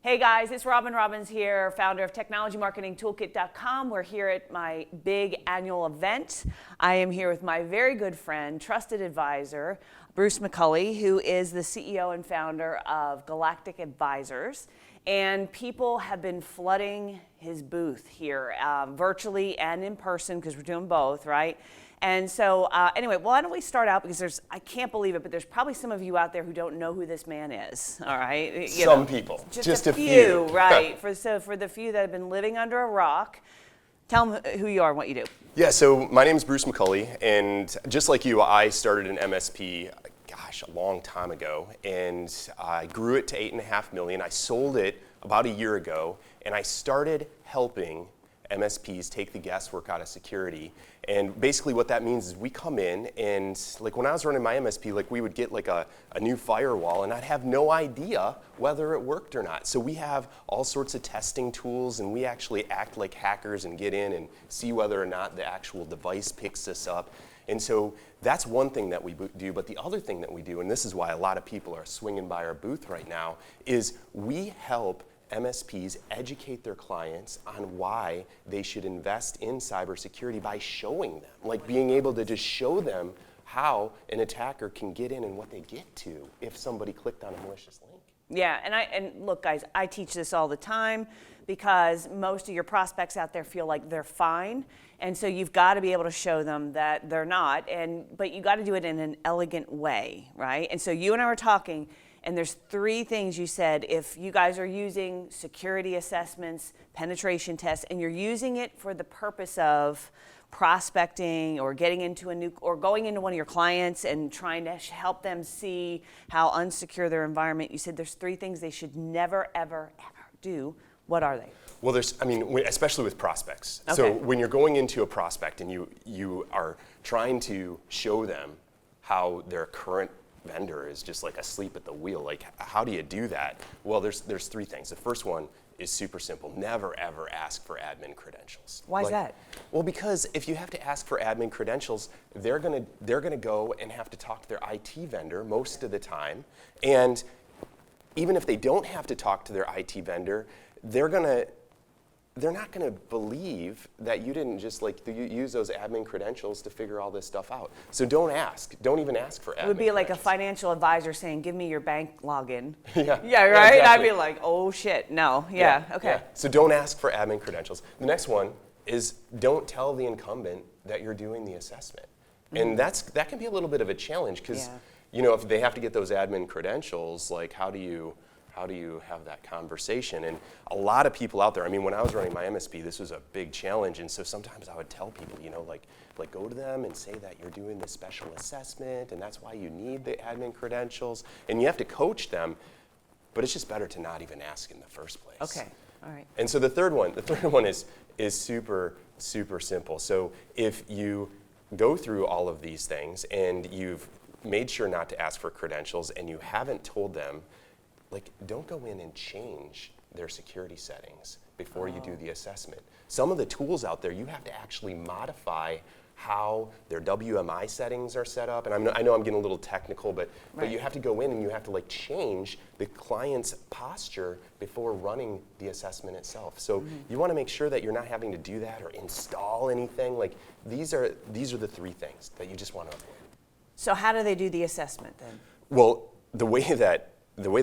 Hey guys, it's Robin Robbins here, founder of technologymarketingtoolkit.com. We're here at my big annual event. I am here with my very good friend, trusted advisor, Bruce McCully, who is the CEO and founder of Galactic Advisors. And people have been flooding his booth here, virtually and in person, because we're doing both, right? And so anyway, why don't we start out, because I can't believe it, but there's probably some of you out there who don't know who this man is, all right? Some people, just a few. Right, for the few that have been living under a rock, tell them who you are and what you do. Yeah, so my name is Bruce McCully, and just like you, I started an MSP, a long time ago, and I grew it to 8.5 million. I sold it about a year ago, and I started helping MSPs take the guesswork out of security. And basically what that means is we come in and, like, when I was running my MSP, like, we would get like a new firewall and I'd have no idea whether it worked or not. So we have all sorts of testing tools, and we actually act like hackers and get in and see whether or not the actual device picks this up. And so that's one thing that we do. But the other thing that we do, and this is why a lot of people are swinging by our booth right now, is we help MSPs educate their clients on why they should invest in cybersecurity by showing them, like being able to just show them how an attacker can get in and what they get to if somebody clicked on a malicious link. Yeah, and look, guys, I teach this all the time because most of your prospects out there feel like they're fine, and so you've got to be able to show them that they're not, but you got to do it in an elegant way, right? And so you and I were talking, and there's 3 things you said. If you guys are using security assessments, penetration tests, and you're using it for the purpose of prospecting or getting into or going into one of your clients and trying to help them see how unsecure their environment, you said there's 3 things they should never, ever, ever do. What are they? Well, especially with prospects. Okay. So when you're going into a prospect and you are trying to show them how their current vendor is just like asleep at the wheel, like, how do you do that? Well, there's 3 things. The first one is super simple. Never ever ask for admin credentials. Why is that? Well, because if you have to ask for admin credentials, they're gonna go and have to talk to their IT vendor most of the time. And even if they don't have to talk to their IT vendor, they're not going to believe that you didn't just use those admin credentials to figure all this stuff out. So don't ask. Don't even ask for admin. It would be like a financial advisor saying, "Give me your bank login." Yeah. Yeah, right? Yeah, exactly. I'd be like, "Oh shit, no." Yeah, okay. Yeah. So don't ask for admin credentials. The next one is don't tell the incumbent that you're doing the assessment. And that can be a little bit of a challenge because if they have to get those admin credentials, like, how do you have that conversation? And a lot of people out there, when I was running my MSP, this was a big challenge, and so sometimes I would tell people, like go to them and say that you're doing this special assessment, and that's why you need the admin credentials, and you have to coach them, but it's just better to not even ask in the first place. Okay, all right. And so the third one is super, super simple. So if you go through all of these things, and you've made sure not to ask for credentials, and you haven't told them, don't go in and change their security settings before you do the assessment. Some of the tools out there, you have to actually modify how their WMI settings are set up. And I know I'm getting a little technical, but you have to go in and you have to change the client's posture before running the assessment itself. So you want to make sure that you're not having to do that or install anything. These are the 3 things that you just want to avoid. So how do they do the assessment then? Well, the way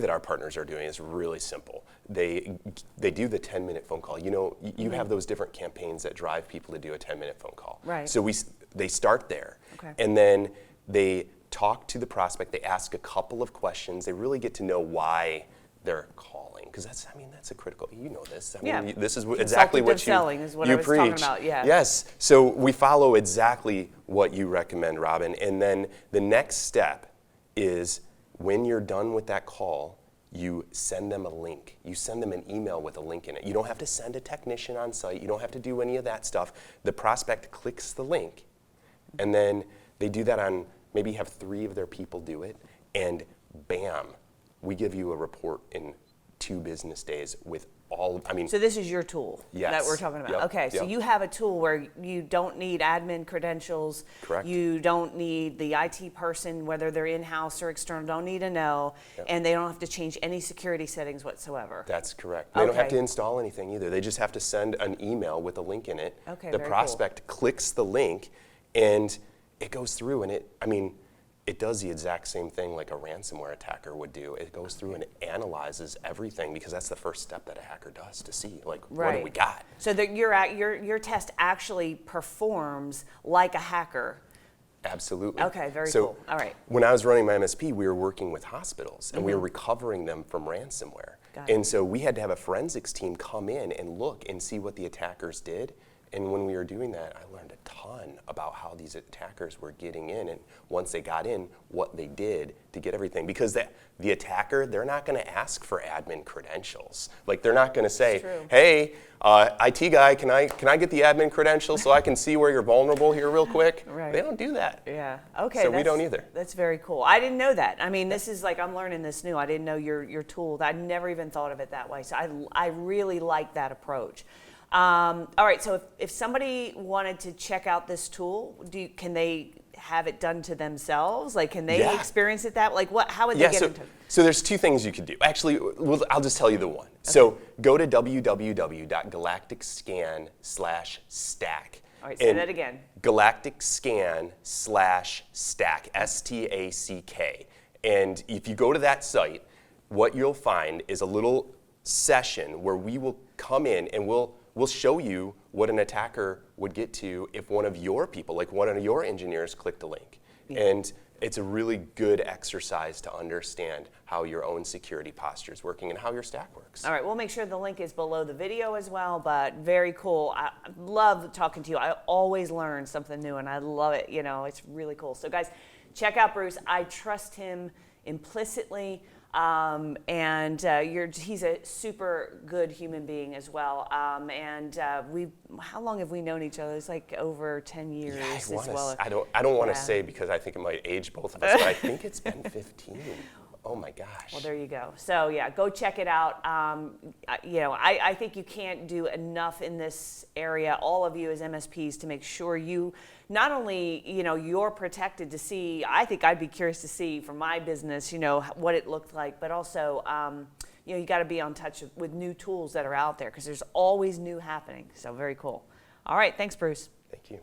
that our partners are doing is really simple. They do the 10-minute phone call. You have those different campaigns that drive people to do a 10-minute phone call. Right. So they start there. Okay. And then they talk to the prospect. They ask a couple of questions. They really get to know why they're calling, because that's a critical. You know this. This is exactly what selling is what you I was preach. talking about. Yeah. Yes. So we follow exactly what you recommend, Robin. And then the next step is, when you're done with that call, you send them a link. You send them an email with a link in it. You don't have to send a technician on site. You don't have to do any of that stuff. The prospect clicks the link, and then they do that on, maybe have 3 of their people do it, and bam, we give you a report in 2 business days with all, I mean. So this is your tool Yes. that we're talking about. Yep. Okay, so Yep. you have a tool where you don't need admin credentials. Correct. You don't need the IT person, whether they're in-house or external, don't need to know, Yep. and they don't have to change any security settings whatsoever. That's correct. They don't have Okay. to install anything either. They just have to send an email with a link in it. Okay, The very prospect clicks the link, and it goes through, and it does the exact same thing like a ransomware attacker would do. It goes through and it analyzes everything, because that's the first step that a hacker does to see, like, what do we got? So that your test actually performs like a hacker. Absolutely. Okay, very So cool. All right. when I was running my MSP, we were working with hospitals, and we were recovering them from ransomware. Got it. And so we had to have a forensics team come in and look and see what the attackers did. And when we were doing that, I learned a ton about how these attackers were getting in, and once they got in, what they did to get everything. Because the attacker, they're not going to ask for admin credentials. Like, they're not going to say, true. hey, IT guy, can I get the admin credentials so I can see where you're vulnerable here real quick? Right. They don't do that. Yeah. Okay. So we don't either. That's very cool. I didn't know that. I mean, this is like, I'm learning this new. I didn't know your tool. I never even thought of it that way. So I really like that approach. All right. So if somebody wanted to check out this tool, can they have it done to themselves? Like, can they Yeah. experience it that? Like, how would they get into it? So there's 2 things you could do. Actually, I'll just tell you the one. Okay. So go to www.galacticscan/stack. All right, say that again. Galacticscan/stack, STACK. And if you go to that site, what you'll find is a little session where we will come in and we'll show you what an attacker would get to if one of your people, like one of your engineers, clicked a link. Yeah. And it's a really good exercise to understand how your own security posture is working and how your stack works. All right, we'll make sure the link is below the video as well, but very cool. I love talking to you. I always learn something new, and I love it. You know, it's really cool. So guys, check out Bruce. I trust him implicitly. He's a super good human being as well. How long have we known each other? It's like over 10 years as well. I don't want to say, because I think it might age both of us, but I think it's been 15. Oh my gosh. Well, there you go. So yeah, go check it out. I think you can't do enough in this area, all of you as MSPs, to make sure you not only, you're protected to see. I think I'd be curious to see from my business, what it looked like, but also, you got to be on touch with new tools that are out there, because there's always new happening. So very cool. All right, thanks, Bruce. Thank you.